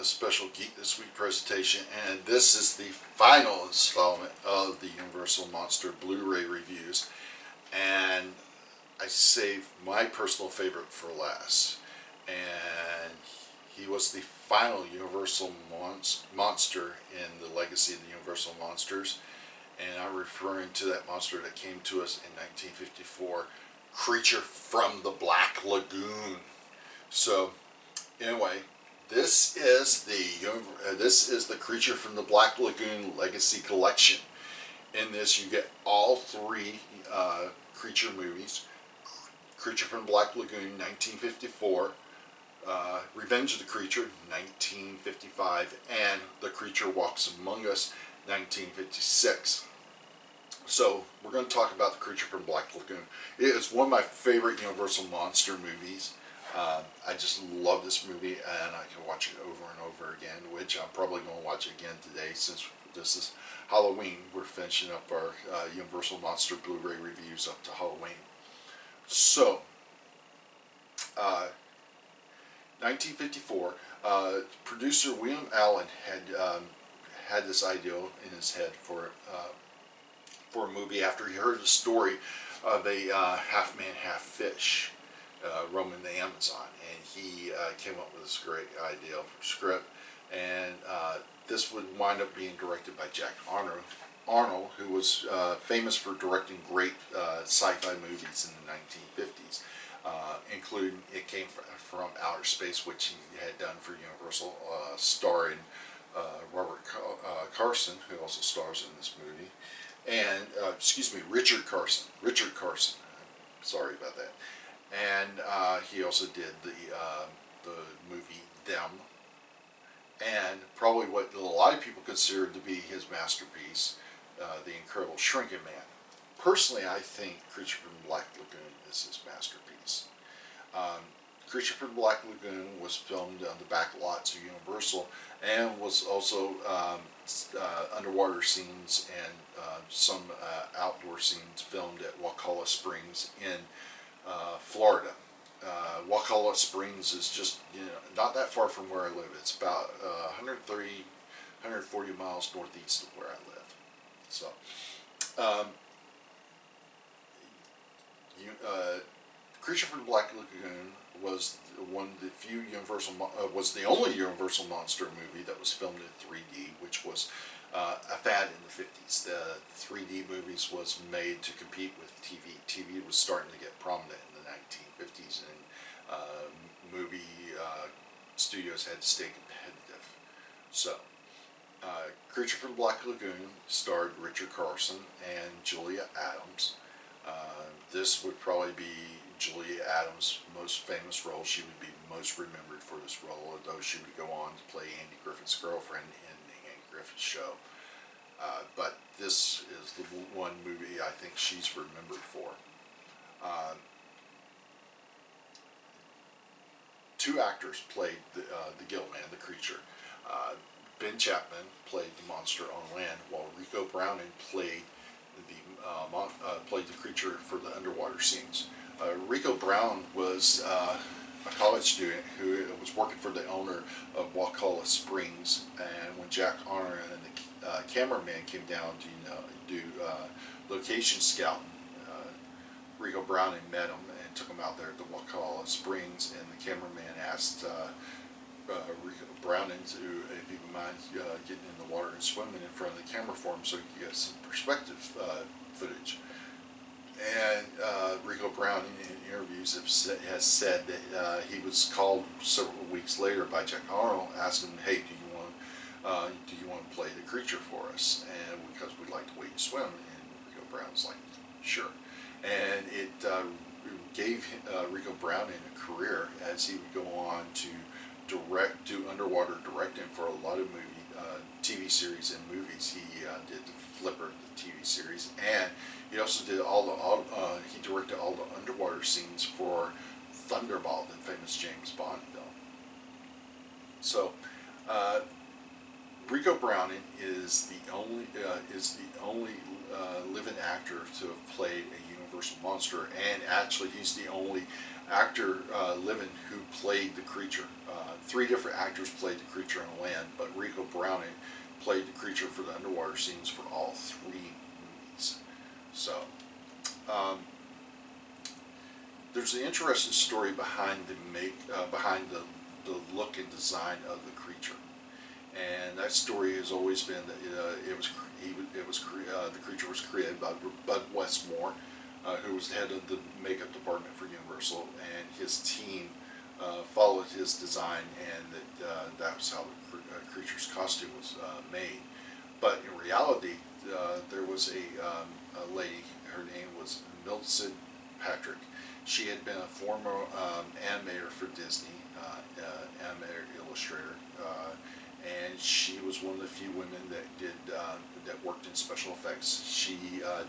a special Geek This Week presentation, and this is the final installment of the Universal Monster Blu-ray reviews, and I saved my personal favorite for last, and he was the final Universal monster in the legacy of the Universal Monsters, and I'm referring to that monster that came to us in 1954, Creature from the Black Lagoon. So anyway, this is the Creature from the Black Lagoon Legacy Collection. In this, you get all three Creature movies: Creature from the Black Lagoon, 1954, Revenge of the Creature, 1955, and The Creature Walks Among Us, 1956. So we're going to talk about The Creature from Black Lagoon. It is one of my favorite Universal Monster movies. I just love this movie, and I can watch it over and over again, which I'm probably going to watch again today since this is Halloween. We're finishing up our Universal Monster Blu-ray reviews up to Halloween. So, 1954, producer William Allen had this idea in his head for a movie after he heard the story of a half-man, half-fish roaming the Amazon, and he came up with this great idea for a script, and this would wind up being directed by Jack Arnold, who was famous for directing great sci-fi movies in the 1950s, including It Came from Outer Space, which he had done for Universal, starring Robert Carson, who also stars in this movie, and Richard Carson. Sorry about that. And he also did the movie Them, and probably what a lot of people consider to be his masterpiece, The Incredible Shrinking Man. Personally, I think Creature from the Black Lagoon is his masterpiece. Creature from the Black Lagoon was filmed on the back lots of Universal, and was also underwater scenes and some outdoor scenes filmed at Wakulla Springs in Florida. Wakulla Springs is just, not that far from where I live. It's about 140 miles northeast of where I live. So, Creature from the Black Lagoon was one of the few was the only Universal Monster movie that was filmed in 3D, which was a fad in the 50s. The 3D movies was made to compete with TV. TV was starting to get prominent in the 1950s, and movie studios had to stay competitive. So, Creature from the Black Lagoon starred Richard Carson and Julia Adams. This would probably be Julia Adams' most famous role. She would be most remembered for this role, although she would go on to play Andy Griffith's girlfriend in the Andy Griffith Show. But this is the one movie I think she's remembered for. Two actors played the Gill Man, the creature. Ben Chapman played the monster on land, while Rico Browning played the creature for the underwater scenes. Rico Brown was a college student who was working for the owner of Wakulla Springs, and when Jack Arnold and the cameraman came down to do location scouting, Rico Browning met him and took him out there to Wakulla Springs, and the cameraman asked Rico Browning if he would mind getting in the water and swimming in front of the camera for him so he could get some perspective footage. And Rico Browning in interviews has said that he was called several weeks later by Jack Arnold, asking him, "Hey, do you want to play the creature for us? And because we'd like the way you swim." And Rico Brown's like, "Sure." And it gave Rico Browning a career, as he would go on to do underwater directing for a lot of TV series and movies. He did the Flipper, the TV series, and he also did he directed all the underwater scenes for Thunderball, the famous James Bond film. So, Rico Browning is the only living actor to have played a Universal monster, and actually he's the only actor living who played the creature. 3 different actors played the creature on land, but Rico Browning played the creature for the underwater scenes for all 3 movies. So, there's an interesting story behind the look and design of the creature, and that story has always been that the creature was created by Bud Westmore, who was the head of the makeup department for Universal, and his team followed his design, and that was how the creature's costume was made. But in reality, there was a lady. Her name was Milton Patrick. She had been a former animator for Disney, animator, illustrator, and she was one of the few women that worked in special effects. She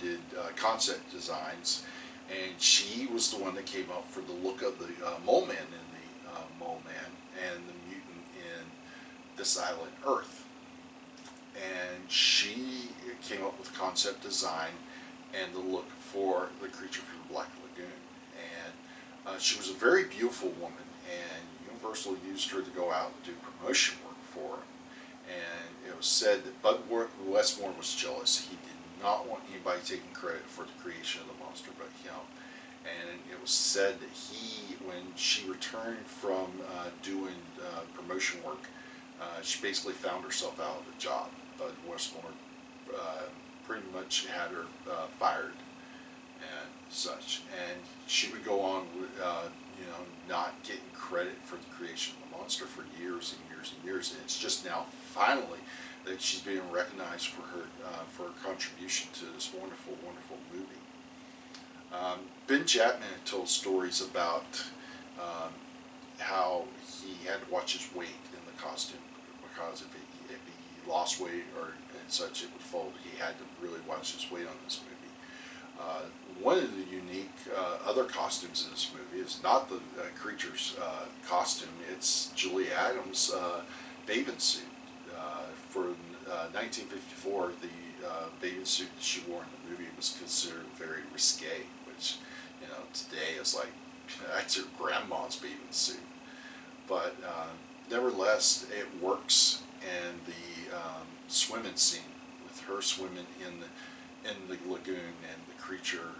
did concept designs, and she was the one that came up for the look of the Mole Man in the Mole Man and the mutant in This Island Earth. And she came up with concept design and the look for the creature from the Black Lagoon. And she was a very beautiful woman, and Universal used her to go out and do promotion work for her. And it was said that Bud Westmore was jealous. He did not want anybody taking credit for the creation of the monster but him. And it was said that when she returned from doing promotion work, she basically found herself out of a job. Bud Westmore pretty much had her fired and such. And she would go on, not getting credit for the creation of the monster for years and years and years. And it's just now, finally, that she's being recognized for her contribution to this wonderful, wonderful movie. Ben Chapman told stories about how he had to watch his weight in the costume, because if he lost weight or and such, it would fold. He had to really watch his weight on this movie. One of the unique other costumes in this movie is not the creature's costume. It's Julie Adams' bathing suit. For 1954, the bathing suit that she wore in the movie was considered very risque, which, today is like, that's your grandma's bathing suit. But nevertheless, it works, and the swimming scene with her swimming in the lagoon and the creature,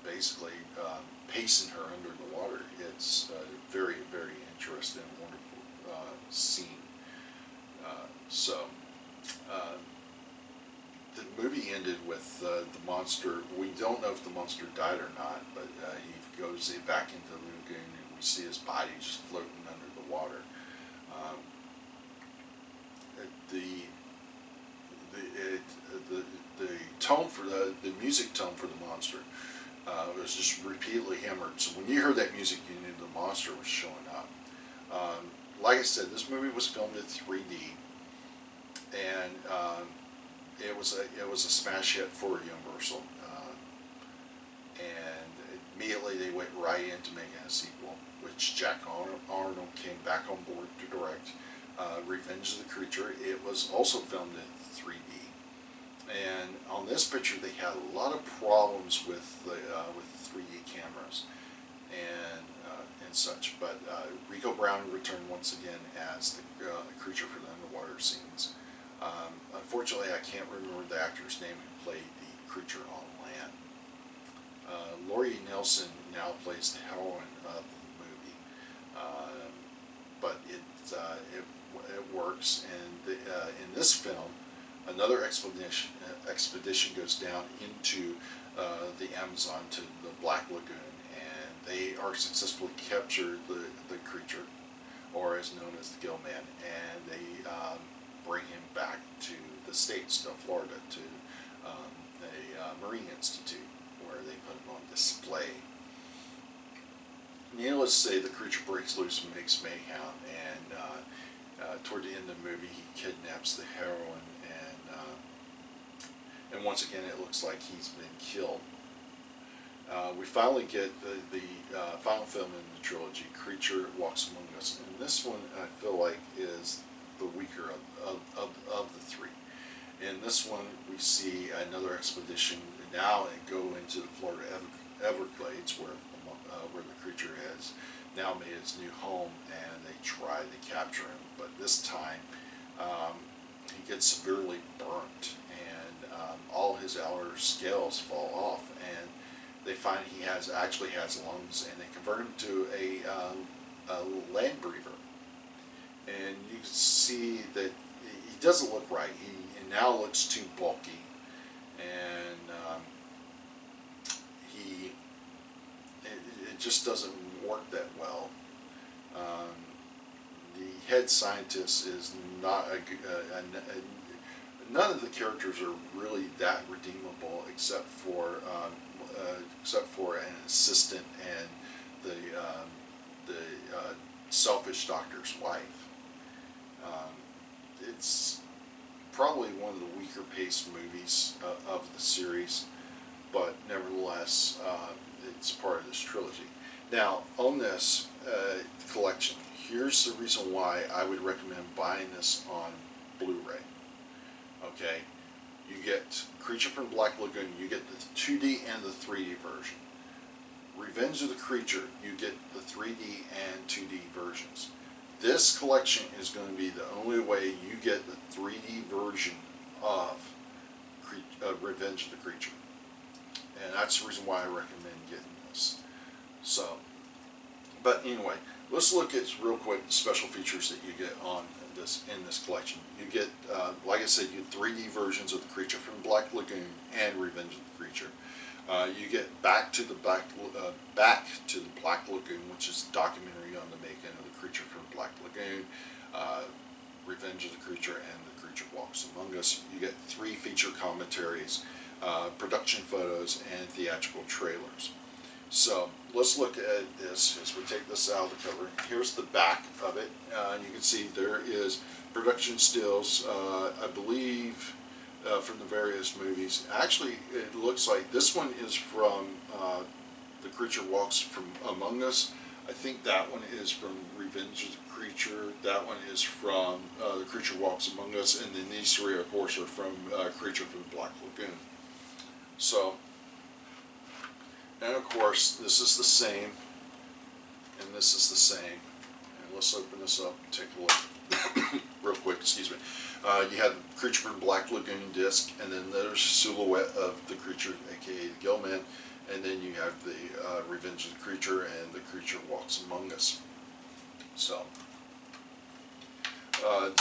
basically pacing her under the water. It's a very, very interesting, wonderful scene. The movie ended with the monster. We don't know if the monster died or not, but he goes back into the lagoon, and we see his body just floating under the water. The tone for the music tone for the monster was just repeatedly hammered. So when you heard that music, you knew the monster was showing up. Like I said, this movie was filmed in 3D, and it was a smash hit for Universal. And immediately they went right into making a sequel, which Jack Arnold came back on board to direct. Revenge of the Creature. It was also filmed in 3D. And on this picture, they had a lot of problems with 3D cameras and such. But Rico Browning returned once again as the creature for the underwater scenes. Unfortunately, I can't remember the actor's name who played the creature on land. Laurie Nelson now plays the heroine of the movie, but it works. And in this film, another expedition goes down into the Amazon to the Black Lagoon, and they are successfully captured the creature, or as known as the Gill Man, and they bring him back to the States, to Florida, to a Marine Institute, where they put him on display. Needless to say, the creature breaks loose and makes mayhem, and toward the end of the movie, he kidnaps the heroine, and once again, it looks like he's been killed. We finally get the final film in the trilogy, Creature Walks Among Us, and this one I feel like is the weaker of the 3. In this one, we see another expedition now and go into the Florida Everglades, where the creature has now made its new home, and they try to capture him. But this time, he gets severely burnt, and all his outer scales fall off, and they find he actually has lungs, and they convert him to a land breather. And you can see that he doesn't look right. He now looks too bulky, and it just doesn't work that well. The head scientist is not none of the characters are really that redeemable, except for an assistant and the selfish doctor's wife. It's probably one of the weaker paced movies of the series, but nevertheless, it's part of this trilogy. Now, on this collection, here's the reason why I would recommend buying this on Blu-ray. Okay, you get Creature from Black Lagoon, you get the 2D and the 3D version. Revenge of the Creature, you get the 3D and 2D versions. This collection is going to be the only way you get the 3D version of Revenge of the Creature. And that's the reason why I recommend getting this. So, but anyway, let's look at real quick the special features that you get on in this collection. You get, like I said, you get 3D versions of the Creature from Black Lagoon and Revenge of the Creature. You get Back to the Black Lagoon, which is a documentary on the making of the Creature from Black Lagoon, Revenge of the Creature, and The Creature Walks Among Us. You get 3 feature commentaries, production photos, and theatrical trailers. So let's look at this as we take this out of the cover. Here's the back of it. You can see there is production stills, I believe, from the various movies. Actually, it looks like this one is from The Creature Walks from Among Us. I think that one is from Revenge of the Creature. That one is from The Creature Walks Among Us. And then these 3, of course, are from Creature from the Black Lagoon. So, and of course, this is the same, and this is the same. And let's open this up and take a look real quick, excuse me. You have the Creature from Black Lagoon disc, and then there's a silhouette of the creature, aka the Gillman, and then you have the Revenge of the Creature and the Creature Walks Among Us. So,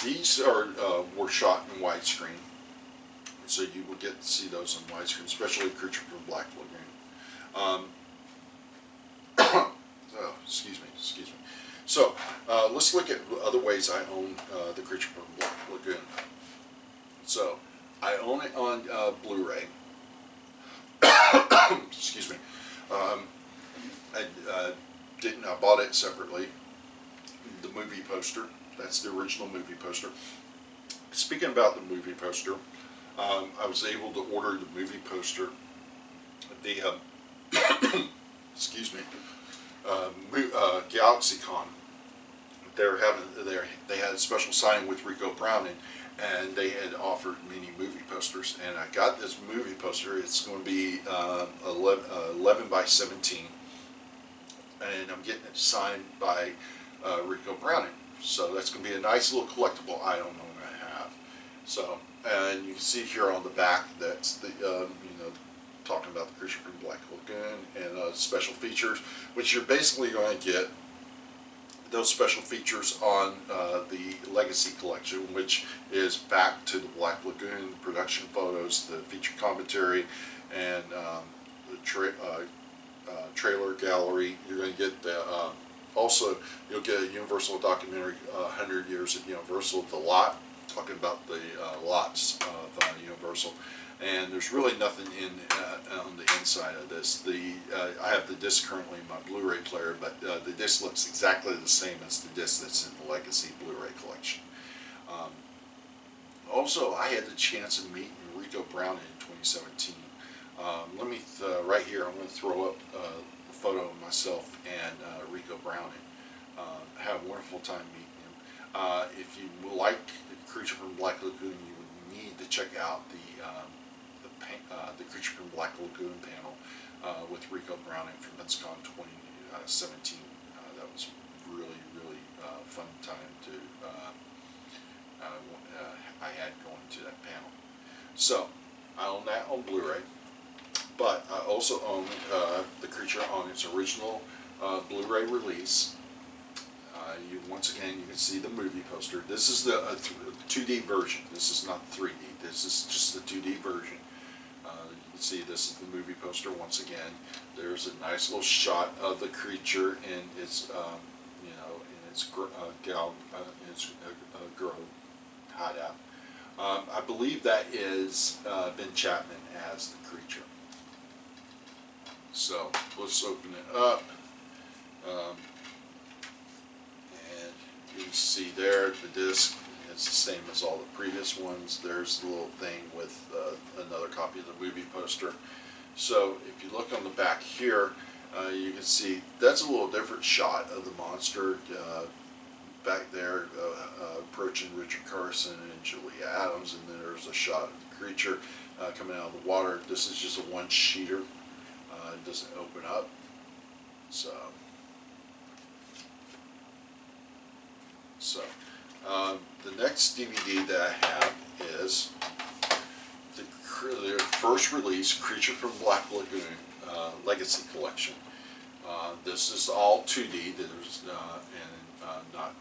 these were shot in widescreen, so you will get to see those on widescreen, especially Creature from Black Lagoon. Oh, excuse me. So, let's look at other ways I own the Creature from Black Lagoon. So, I own it on Blu-ray. Excuse me. I bought it separately. The movie poster. That's the original movie poster. Speaking about the movie poster, I was able to order the movie poster via excuse me, GalaxyCon. They had a special signing with Rico Browning, and they had offered many movie posters, and I got this movie poster. It's going to be 11 by 17, and I'm getting it signed by Rico Browning. So that's going to be a nice little collectible item I'm going to have. So, and you can see here on the back, that's the talking about the Creature from Black Lagoon and special features, which you're basically going to get those special features on the Legacy Collection, which is Back to the Black Lagoon, production photos, the feature commentary, and the trailer gallery. You're going to get the, also, you'll get a Universal documentary, 100 Years of Universal, The Lot, talking about the lots of Universal. And there's really nothing on the inside of this. I have the disc currently in my Blu-ray player, but the disc looks exactly the same as the disc that's in the Legacy Blu-ray collection. Also, I had the chance of meeting Rico Browning in 2017. Let me, right here, I'm going to throw up a photo of myself and Rico Browning. I had a wonderful time meeting him. If you like the Creature from Black Lagoon, you would need to check out the Creature from Black Lagoon panel. with Rico Browning from MetsCon 2017. That was really, really fun time to I had going to that panel. So I own that on Blu-ray, but I also own The Creature on its original Blu-ray release. Once again, you can see the movie poster. This is the 2D version. This is not 3D. This is just the 2D version. You can see this is the movie poster once again. There's a nice little shot of the creature in its, in its girl hideout. I believe that is Ben Chapman as the creature. So let's open it up. And you can see there the disc. It's the same as all the previous ones. There's the little thing with another copy of the movie poster. So if you look on the back here, you can see that's a little different shot of the monster back there approaching Richard Carson and Julia Adams, and then there's a shot of the creature coming out of the water. This is just a one-sheeter. It doesn't open up. So the next DVD that I have is the first release Creature from Black Lagoon Legacy Collection. This is all 2D. There's not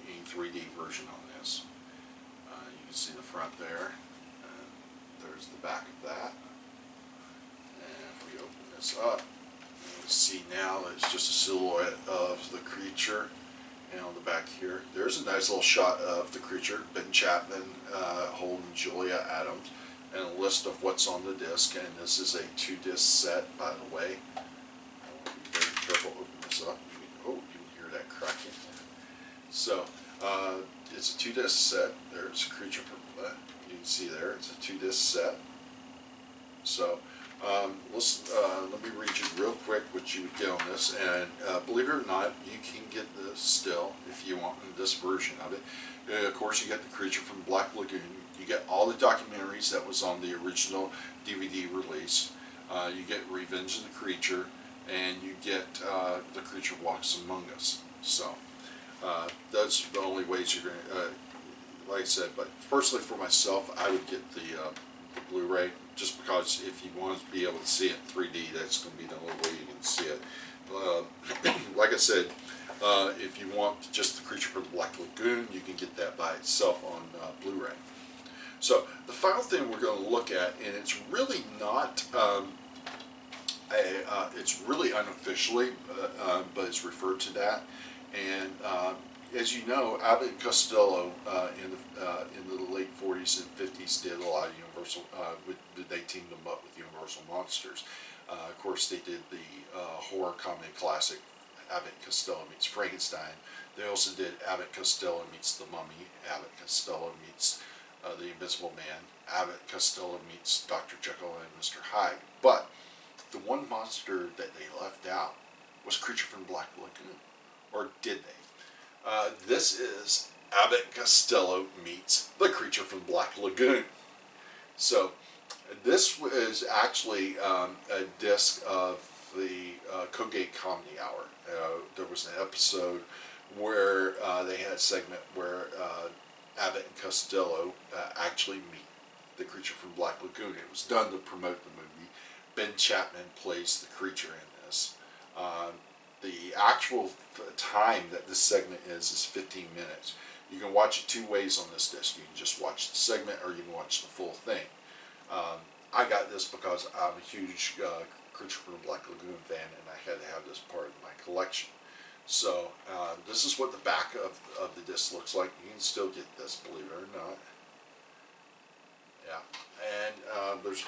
any 3D version on this. You can see the front there. There's the back of that. And if we open this up, you can see now that it's just a silhouette of the creature. And on the back here, there's a nice little shot of the creature, Ben Chapman holding Julia Adams, and a list of what's on the disc. And this is a 2-disc set, by the way. I want to be very careful to open this up. Oh, you can hear that cracking. So, it's a 2-disc set. There's a creature, you can see there, it's a 2-disc set. So, let me read you real quick what you would get on this, and believe it or not, you can get this still if you want this version of it. Of course, you get the Creature from Black Lagoon. You get all the documentaries that was on the original DVD release. You get Revenge of the Creature, and you get The Creature Walks Among Us. So that's the only ways you're going to, like I said, but personally for myself, I would get the Blu-ray, just because if you want to be able to see it in 3D, that's going to be the only way you can see it. Like I said, if you want just the Creature from the Black Lagoon, you can get that by itself on Blu-ray. So the final thing we're going to look at, and it's really not, it's really unofficially, but it's referred to that. And as you know, Abbott and Costello in the late 40s and 50s did a lot of Universal. They teamed them up with Universal Monsters. Of course, they did the horror comedy classic Abbott and Costello Meets Frankenstein. They also did Abbott and Costello Meets the Mummy. Abbott and Costello Meets the Invisible Man. Abbott and Costello Meets Dr. Jekyll and Mr. Hyde. But the one monster that they left out was Creature from Black Lagoon. Or did they? This is Abbott and Costello Meets the Creature from Black Lagoon. So this is actually a disc of the Colgate Comedy Hour. There was an episode where they had a segment where Abbott and Costello actually meet the Creature from Black Lagoon. It was done to promote the movie. Ben Chapman plays the creature in this. The actual time that this segment is 15 minutes. You can watch it two ways on this disc. You can just watch the segment, or you can watch the full thing. I got this because I'm a huge Creature from the Black Lagoon fan, and I had to have this part of my collection. So this is what the back of the disc looks like. You can still get this, believe it or not. Yeah, and there's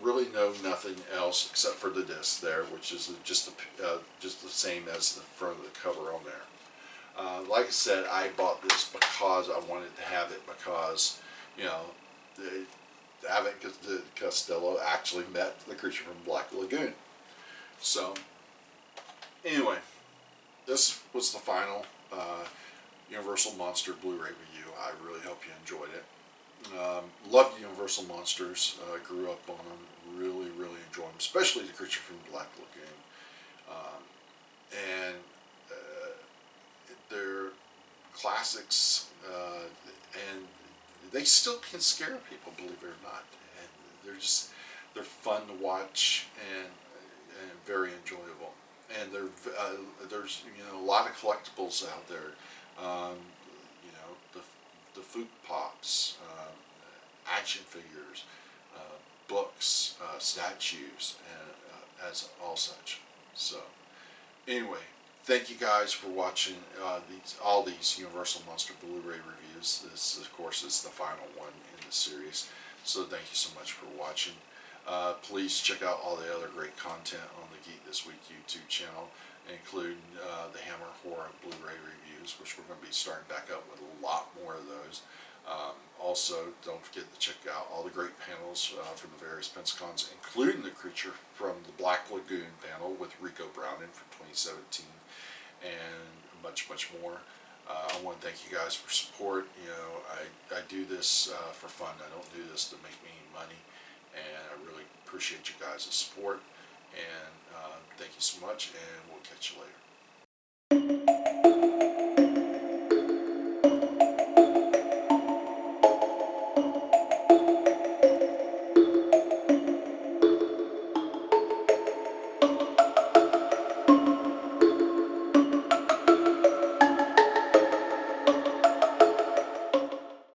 really nothing else except for the disc there, which is just the same as the front of the cover on there. Like I said, I bought this because I wanted to have it, because Abbott and Costello actually met the Creature from Black Lagoon. So anyway, this was the final Universal Monster Blu-ray review. I really hope you enjoyed it. Loved Universal Monsters. Grew up on them. Really enjoy them especially the Creature from the Black Lagoon. And they're classics, and they still can scare people, believe it or not. And they're fun to watch, and very enjoyable. And there's a lot of collectibles out there. The Fook Pops, action figures, books, statues, and as all such. So anyway, thank you guys for watching all these Universal Monster Blu-ray reviews. This, of course, is the final one in the series. So thank you so much for watching. Please check out all the other great content on the Geek This Week YouTube channel, including the Hammer Horror Blu-ray reviews, which we're going to be starting back up with a lot more of those. Also, don't forget to check out all the great panels from the various Pensacons, including the Creature from the Black Lagoon panel with Rico Browning from 2017, and much, much more. I want to thank you guys for support. I do this for fun. I don't do this to make me money, and I really appreciate you guys' support. And thank you so much, and we'll catch you later.